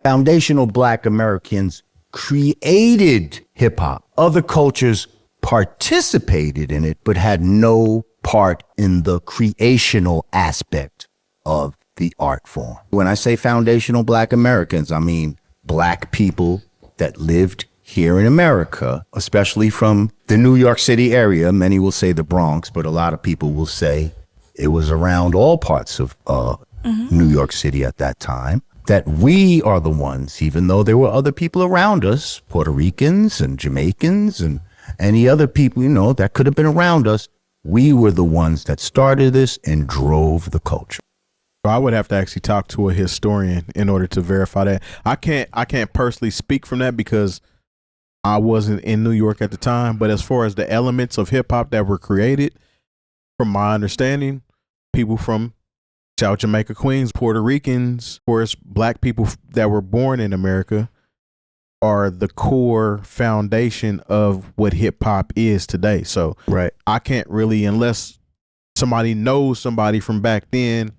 Foundational Black Americans created hip hop. Other cultures participated in it, but had no part in the creational aspect of the art form. When I say foundational Black Americans, I mean Black people that lived here in America, especially from the New York City area. Many will say the Bronx, but a lot of people will say it was around all parts of New York City at that time. That we are the ones, even though there were other people around us, Puerto Ricans and Jamaicans and any other people, that could have been around us. We were the ones that started this and drove the culture. I would have to actually talk to a historian in order to verify that. I can't personally speak from that because I wasn't in New York at the time. But as far as the elements of hip hop that were created, from my understanding, people from South Jamaica, Queens, Puerto Ricans, of course, Black people that were born in America are the core foundation of what hip hop is today. So I can't really, unless somebody knows somebody from back then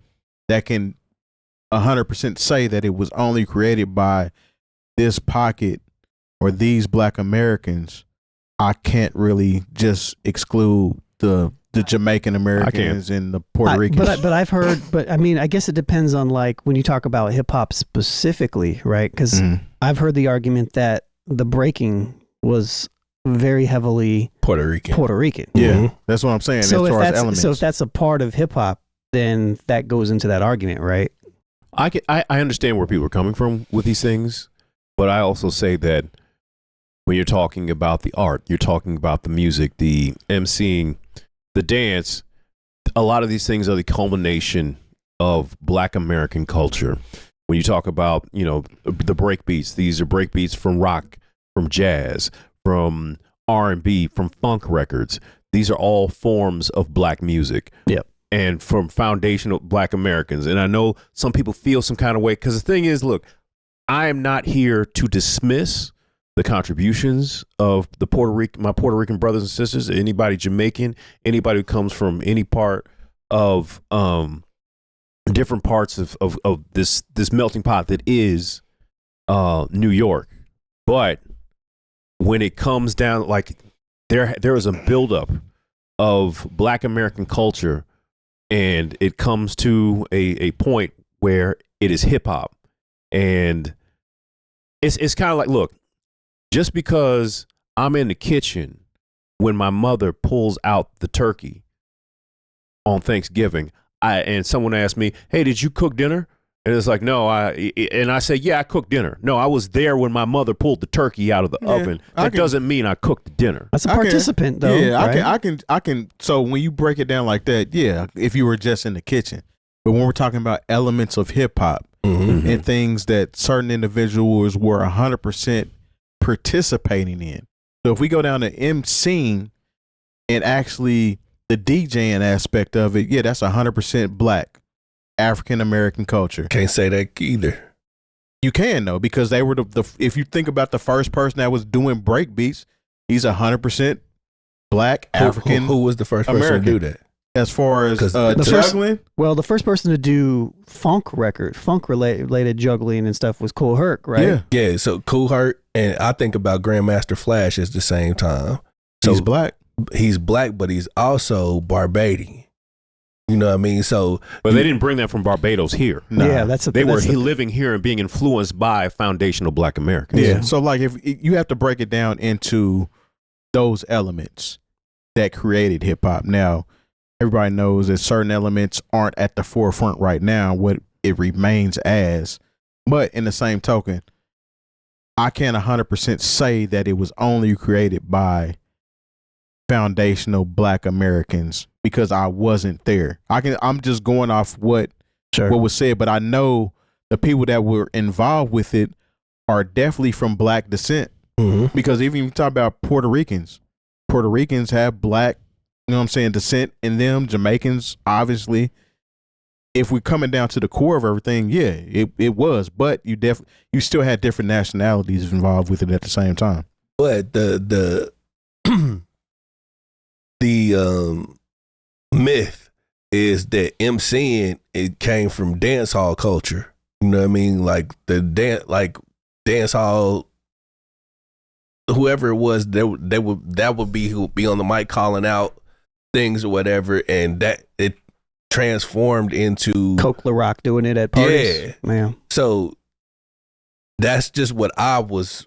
that can 100% say that it was only created by this pocket or these Black Americans, I can't really just exclude the Jamaican Americans and the Puerto Ricans. But I've heard, I guess it depends on when you talk about hip hop specifically, right? Because I've heard the argument that the breaking was very heavily Puerto Rican. Yeah, that's what I'm saying. So as far as elements. So if that's a part of hip hop, then that goes into that argument, right? I understand where people are coming from with these things, but I also say that when you're talking about the art, you're talking about the music, the emceeing, the dance, a lot of these things are the culmination of Black American culture. When you talk about, the break beats, these are break beats from rock, from jazz, from R&B, from funk records. These are all forms of Black music. Yep. And from foundational Black Americans. And I know some people feel some kind of way, because the thing is, look, I am not here to dismiss the contributions of my Puerto Rican brothers and sisters, anybody Jamaican, anybody who comes from any part of different parts of this melting pot that is New York. But when it comes down, there is a buildup of Black American culture, and it comes to a point where it is hip hop, and it's kind of like, look, just because I'm in the kitchen when my mother pulls out the turkey on Thanksgiving, and someone asked me, "Hey, did you cook dinner?" And it's like, no, I say, yeah, I cooked dinner. No, I was there when my mother pulled the turkey out of the oven. That doesn't mean I cooked the dinner. That's a participant, though. Yeah, right? I can. So when you break it down like that, yeah, if you were just in the kitchen, but when we're talking about elements of hip hop and things that certain individuals were 100% participating in. So if we go down to emceeing and actually the DJing aspect of it, yeah, that's 100% Black African American culture. Can't say that either. You can though, because they were the if you think about the first person that was doing break beats, he's 100% Black African. Who was the first person to do that? As far as juggling? The first person to do funk related juggling and stuff was Kool Herc, right? Yeah. So Kool Herc, and I think about Grandmaster Flash at the same time. So he's Black. He's Black, but he's also Barbadian. You know what I mean? So, but they didn't bring that from Barbados here. Nah. Yeah, they were living here and being influenced by foundational Black Americans. Yeah. So like, if you have to break it down into those elements that created hip hop. Now, everybody knows that certain elements aren't at the forefront right now. What it remains as, but in the same token, I can't 100% say that it was only created by foundational Black Americans because I wasn't there. I'm just going off what was said, but I know the people that were involved with it are definitely from Black descent. Because even if you talk about Puerto Ricans have Black, descent in them. Jamaicans, obviously. If we're coming down to the core of everything, yeah, it was, but you still had different nationalities involved with it at the same time. But the myth is that MCing, it came from dance hall culture. You know what I mean? Like the dance hall, whoever it was, that would be who would be on the mic calling out things or whatever, and that it transformed into Coke LaRock doing it at parties. Yeah. So that's just what I was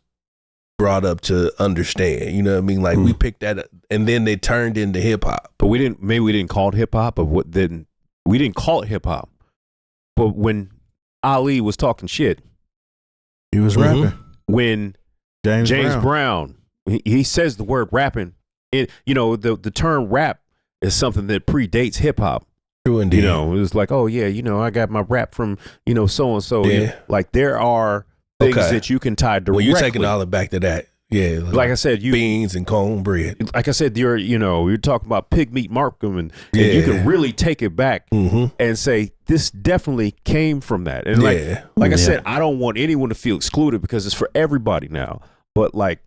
brought up to understand. You know what I mean? Like we picked that up, and then they turned into hip hop. But we didn't call it hip hop, but we didn't call it hip hop. But when Ali was talking shit, he was rapping. When James Brown he says the word rapping, the term rap is something that predates hip hop. True indeed. It was like, oh yeah, I got my rap from so and so. Yeah. Like there are things that you can tie directly. Well, you're taking all it back to that. Yeah, like I said, beans and cornbread. Like I said, you're talking about Pig Meat Markham, and you can really take it back and say this definitely came from that. And like I said, I don't want anyone to feel excluded because it's for everybody now. But like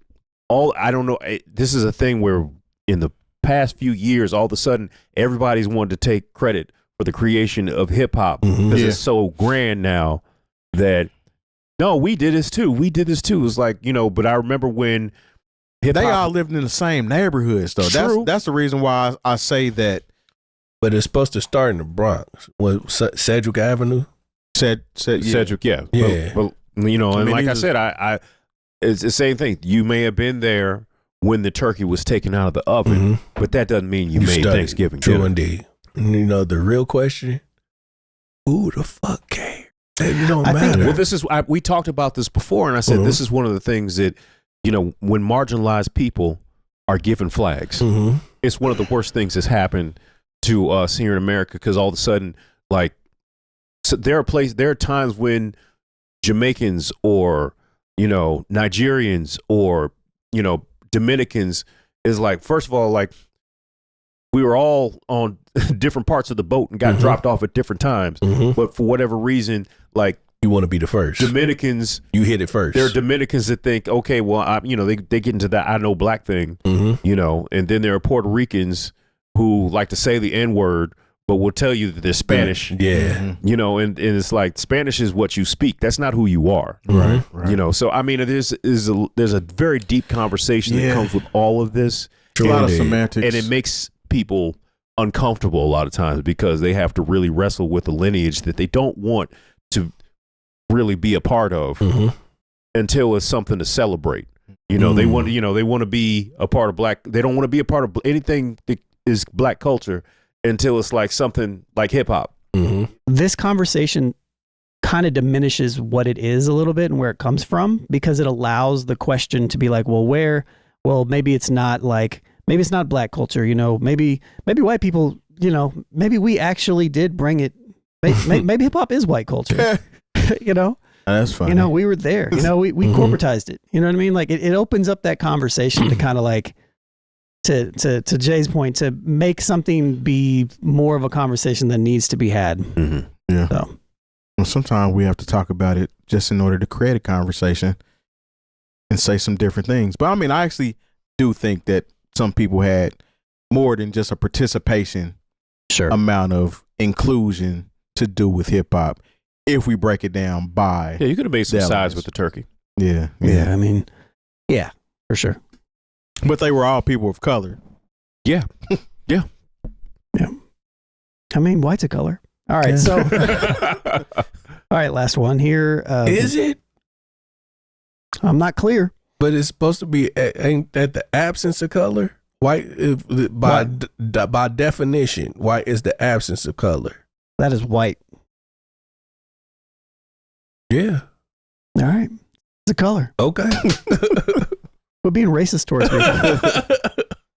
I don't know. This is a thing where in the past few years, all of a sudden, everybody's wanted to take credit for the creation of hip hop because it's so grand now that. No, we did this too. It's like, but I remember when hip-hop... They all lived in the same neighborhoods, though. True. That's the reason why I say that. But it's supposed to start in the Bronx. What, Sedgwick Avenue? Cedric, yeah. Yeah. But and like I said, it's the same thing. You may have been there when the turkey was taken out of the oven, but that doesn't mean you made Thanksgiving True dinner. indeed. And the real question, who the fuck cares? It don't matter. Well, this is we talked about this before, and I said this is one of the things that when marginalized people are given flags, it's one of the worst things that's happened to us here in America because all of a sudden, like, so there are times when Jamaicans or Nigerians or Dominicans is like, first of all, like we were all on different parts of the boat and got dropped off at different times, but for whatever reason, like you want to be the first. Dominicans, you hit it first. There are Dominicans that think, okay, well, they get into that I know black thing, and then there are Puerto Ricans who like to say the N-word, but will tell you that they're Spanish. Yeah. And it's like Spanish is what you speak. That's not who you are. Right. So I mean, there's a very deep conversation that comes with all of this. A lot of semantics. And it makes people uncomfortable a lot of times because they have to really wrestle with a lineage that they don't want to really be a part of until it's something to celebrate. They want to be a part of black. They don't want to be a part of anything that is black culture until it's like something like hip hop. This conversation kind of diminishes what it is a little bit and where it comes from because it allows the question to be like, well, maybe it's not black culture, maybe white people, maybe we actually did bring it. Maybe hip hop is white culture, That's funny. We were there, we corporatized it. You know what I mean? Like it opens up that conversation to kind of like, to Jay's point, to make something be more of a conversation that needs to be had. Yeah. So. Well, sometimes we have to talk about it just in order to create a conversation and say some different things. But I mean, I actually do think that some people had more than just a participation amount of inclusion to do with hip hop. If we break it down by you could have made some sides with the turkey. Yeah. I mean, yeah, for sure. But they were all people of color. Yeah. Yeah. I mean, white's a color. All right. So, all right. Last one here. Is it? I'm not clear. But it's supposed to be, ain't that the absence of color? White, by definition, white is the absence of color. That is white. Yeah. All right. It's a color. Okay. We're being racist towards me.